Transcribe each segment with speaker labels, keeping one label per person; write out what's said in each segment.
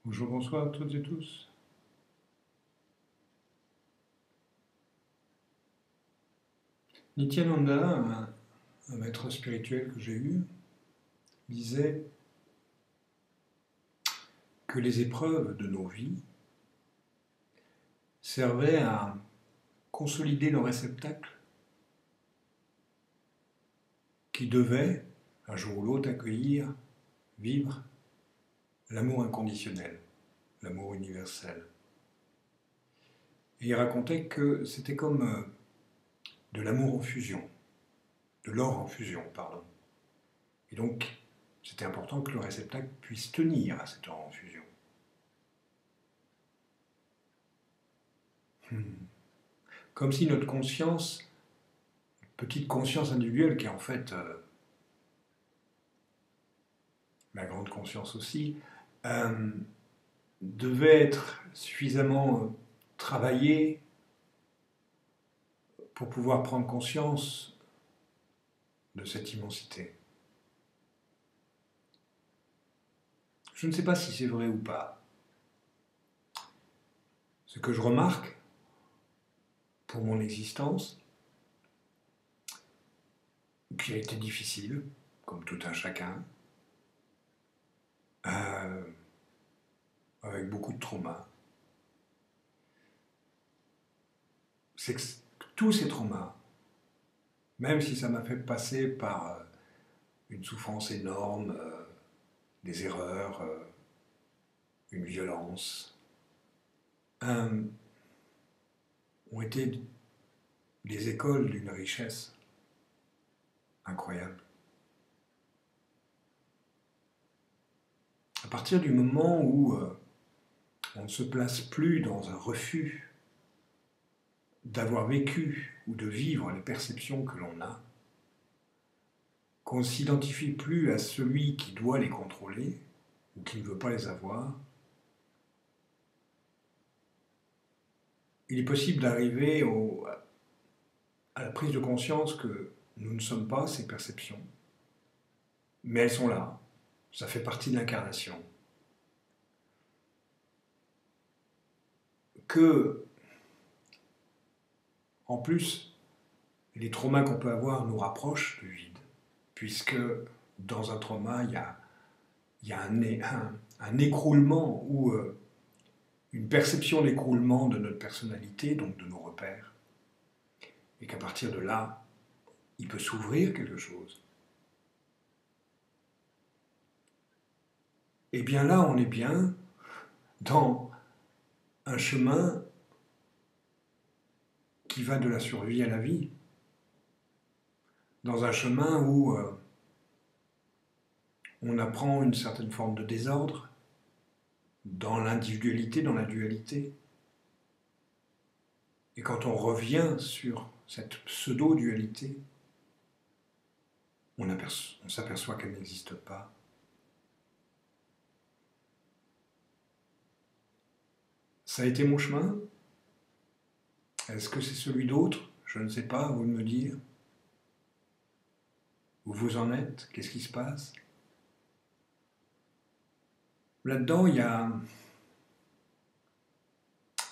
Speaker 1: Bonjour, bonsoir à toutes et tous. Nityananda, un maître spirituel que j'ai eu, disait que les épreuves de nos vies servaient à consolider nos réceptacles qui devaient, un jour ou l'autre, accueillir, vivre l'amour inconditionnel, l'amour universel. Et il racontait que c'était comme de l'amour en fusion, de l'or en fusion, pardon. Et donc, c'était important que le réceptacle puisse tenir à cet or en fusion. Comme si notre conscience, petite conscience individuelle, qui est en fait la grande conscience aussi, euh, devait être suffisamment travaillée pour pouvoir prendre conscience de cette immensité. Je ne sais pas si c'est vrai ou pas. Ce que je remarque pour mon existence, qui a été difficile, comme tout un chacun, euh, avec beaucoup de traumas, c'est que tous ces traumas, même si ça m'a fait passer par une souffrance énorme, des erreurs, une violence, ont été des écoles d'une richesse incroyable. À partir du moment où on ne se place plus dans un refus d'avoir vécu ou de vivre les perceptions que l'on a, qu'on ne s'identifie plus à celui qui doit les contrôler ou qui ne veut pas les avoir, il est possible d'arriver à la prise de conscience que nous ne sommes pas ces perceptions, mais elles sont là, ça fait partie de l'incarnation. Que, en plus, les traumas qu'on peut avoir nous rapprochent du vide, puisque dans un trauma, il y a un écroulement ou une perception d'écroulement de notre personnalité, donc de nos repères, et qu'à partir de là, il peut s'ouvrir quelque chose. Et bien là, on est bien dans un chemin qui va de la survie à la vie, dans un chemin où on apprend une certaine forme de désordre, dans l'individualité, dans la dualité. Et quand on revient sur cette pseudo-dualité, on s'aperçoit qu'elle n'existe pas. Ça a été mon chemin. Est-ce que c'est celui d'autres? Je ne sais pas, à vous de me dire. Où vous en êtes? Qu'est-ce qui se passe? Là-dedans,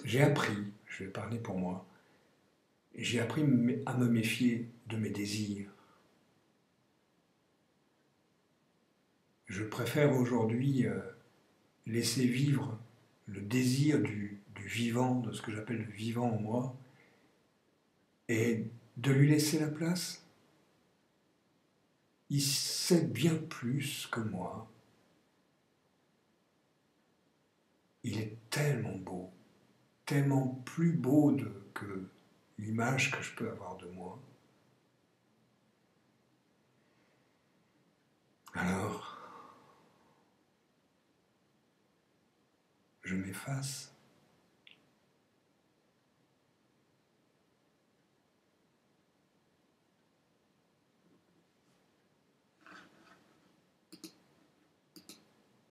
Speaker 1: j'ai appris, je vais parler pour moi, j'ai appris à me méfier de mes désirs. Je préfère aujourd'hui laisser vivre le désir du vivant, de ce que j'appelle le vivant en moi, et de lui laisser la place. Il sait bien plus que moi. Il est tellement beau, tellement plus beau que l'image que je peux avoir de moi. Alors, je m'efface.